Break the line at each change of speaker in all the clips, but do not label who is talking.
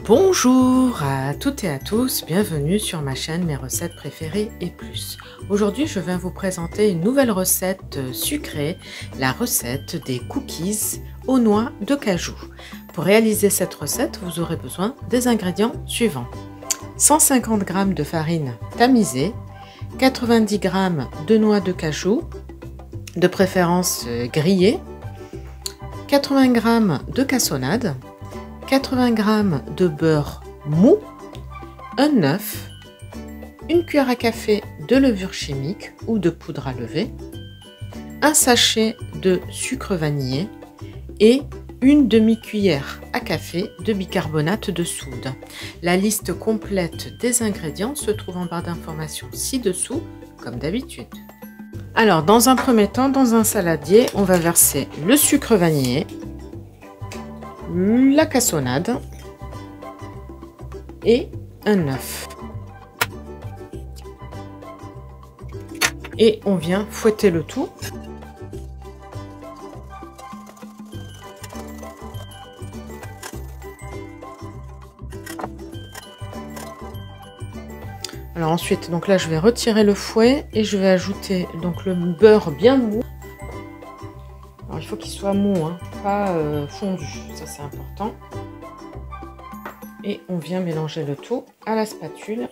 Bonjour à toutes et à tous, bienvenue sur ma chaîne Mes recettes préférées et plus. Aujourd'hui je viens vous présenter une nouvelle recette sucrée, la recette des cookies aux noix de cajou. Pour réaliser cette recette, vous aurez besoin des ingrédients suivants. 150 g de farine tamisée, 90 g de noix de cajou, de préférence grillées, 80 g de cassonade, 80 g de beurre mou, un œuf, une cuillère à café de levure chimique ou de poudre à lever, un sachet de sucre vanillé et une demi-cuillère à café de bicarbonate de soude. La liste complète des ingrédients se trouve en barre d'informations ci-dessous, comme d'habitude. Alors, dans un premier temps, dans un saladier, on va verser le sucre vanillé, la cassonade et un œuf. Et on vient fouetter le tout. Alors ensuite, donc là je vais retirer le fouet et je vais ajouter donc le beurre bien mou. Alors il faut qu'il soit mou, hein, pas fondu, ça c'est important. Et on vient mélanger le tout à la spatule.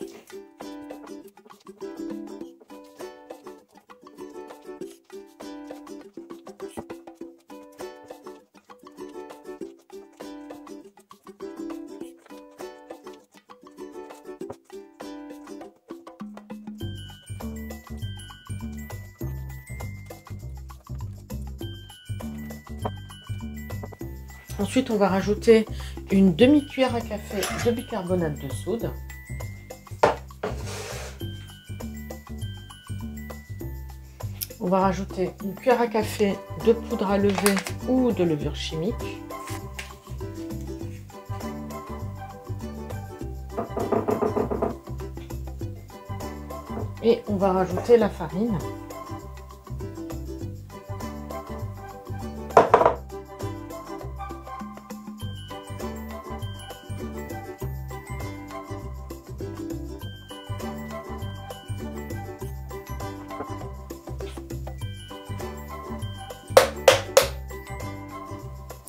Ensuite, on va rajouter une demi-cuillère à café de bicarbonate de soude. On va rajouter une cuillère à café de poudre à lever ou de levure chimique. Et on va rajouter la farine.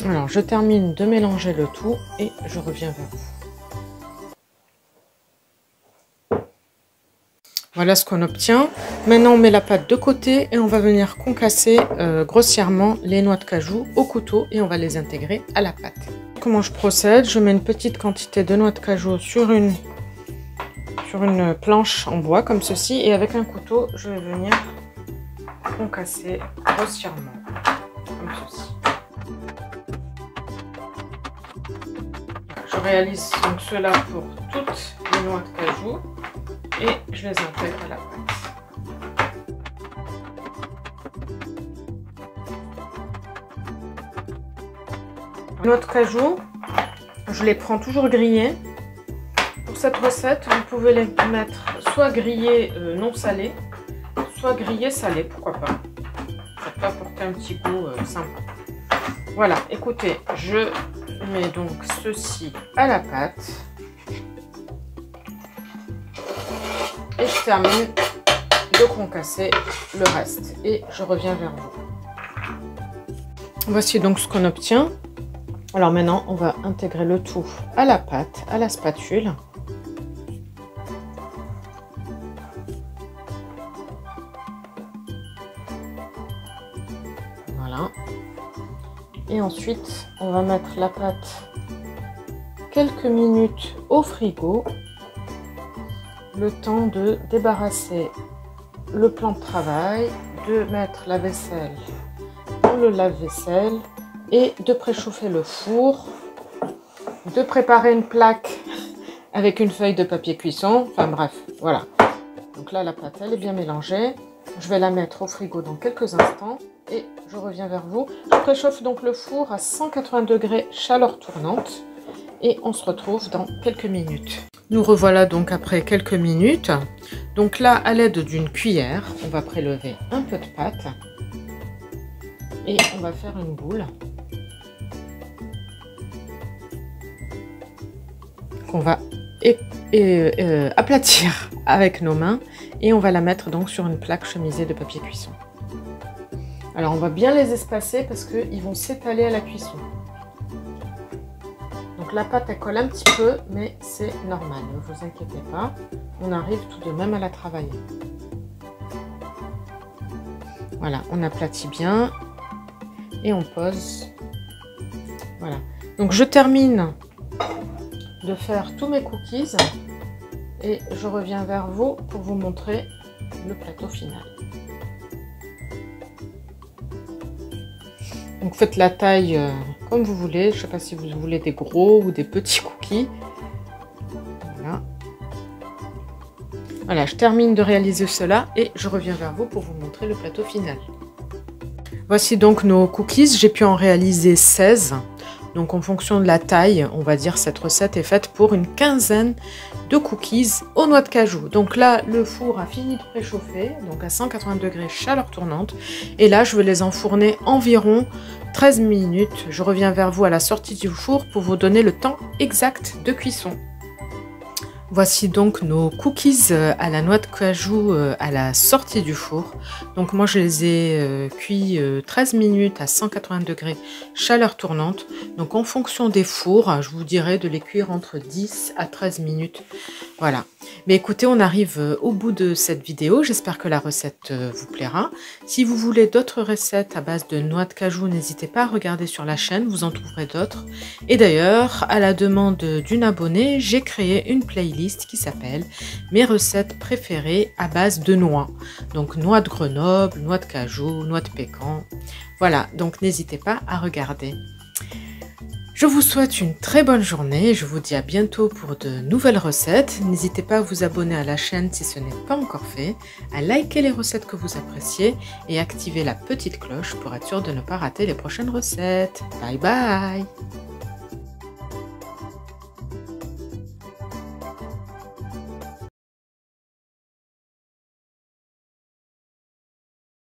Alors, je termine de mélanger le tout et je reviens vers vous. Voilà ce qu'on obtient. Maintenant, on met la pâte de côté et on va venir concasser grossièrement les noix de cajou au couteau et on va les intégrer à la pâte. Comment je procède? Je mets une petite quantité de noix de cajou sur une planche en bois comme ceci et avec un couteau, je vais venir concasser grossièrement comme ceci. Je réalise donc cela pour toutes les noix de cajou et je les intègre à la pâte. Les noix de cajou, je les prends toujours grillées. Pour cette recette, vous pouvez les mettre soit grillées non salées, soit grillées salées, pourquoi pas. Ça peut apporter un petit goût sympa. Voilà, écoutez, je mets donc ceci à la pâte et je termine de concasser le reste et je reviens vers vous. Voici donc ce qu'on obtient. Alors maintenant on va intégrer le tout à la pâte, à la spatule. Voilà. Et ensuite, on va mettre la pâte quelques minutes au frigo, le temps de débarrasser le plan de travail, de mettre la vaisselle dans le lave-vaisselle et de préchauffer le four, de préparer une plaque avec une feuille de papier cuisson, enfin bref, voilà. Donc là, la pâte, elle est bien mélangée. Je vais la mettre au frigo dans quelques instants et je reviens vers vous. Je préchauffe donc le four à 180 degrés chaleur tournante et on se retrouve dans quelques minutes. Nous revoilà donc après quelques minutes. Donc là, à l'aide d'une cuillère, on va prélever un peu de pâte et on va faire une boule. qu'on va aplatir avec nos mains et on va la mettre donc sur une plaque chemisée de papier cuisson. Alors on va bien les espacer parce qu'ils vont s'étaler à la cuisson. Donc la pâte elle colle un petit peu, mais c'est normal, ne vous inquiétez pas. On arrive tout de même à la travailler. Voilà, on aplatit bien et on pose. Voilà. Donc je termine de faire tous mes cookies et je reviens vers vous pour vous montrer le plateau final. Donc faites la taille comme vous voulez. Je ne sais pas si vous voulez des gros ou des petits cookies. Voilà. Voilà, je termine de réaliser cela et je reviens vers vous pour vous montrer le plateau final. Voici donc nos cookies. J'ai pu en réaliser 16. Donc en fonction de la taille, on va dire cette recette est faite pour une quinzaine de cookies aux noix de cajou. Donc là, le four a fini de préchauffer, donc à 180 degrés chaleur tournante. Et là, je vais les enfourner environ 13 minutes. Je reviens vers vous à la sortie du four pour vous donner le temps exact de cuisson. Voici donc nos cookies à la noix de cajou à la sortie du four. Donc moi je les ai cuits 13 minutes à 180 degrés chaleur tournante. Donc en fonction des fours, je vous dirais de les cuire entre 10 à 13 minutes. Voilà. Mais écoutez, on arrive au bout de cette vidéo. J'espère que la recette vous plaira. Si vous voulez d'autres recettes à base de noix de cajou, n'hésitez pas à regarder sur la chaîne, vous en trouverez d'autres. Et d'ailleurs, à la demande d'une abonnée, j'ai créé une playlist qui s'appelle mes recettes préférées à base de noix. Donc noix de Grenoble, noix de cajou, noix de pécan. Voilà, donc n'hésitez pas à regarder. Je vous souhaite une très bonne journée. Je vous dis à bientôt pour de nouvelles recettes. N'hésitez pas à vous abonner à la chaîne si ce n'est pas encore fait, à liker les recettes que vous appréciez et activer la petite cloche pour être sûr de ne pas rater les prochaines recettes. Bye bye!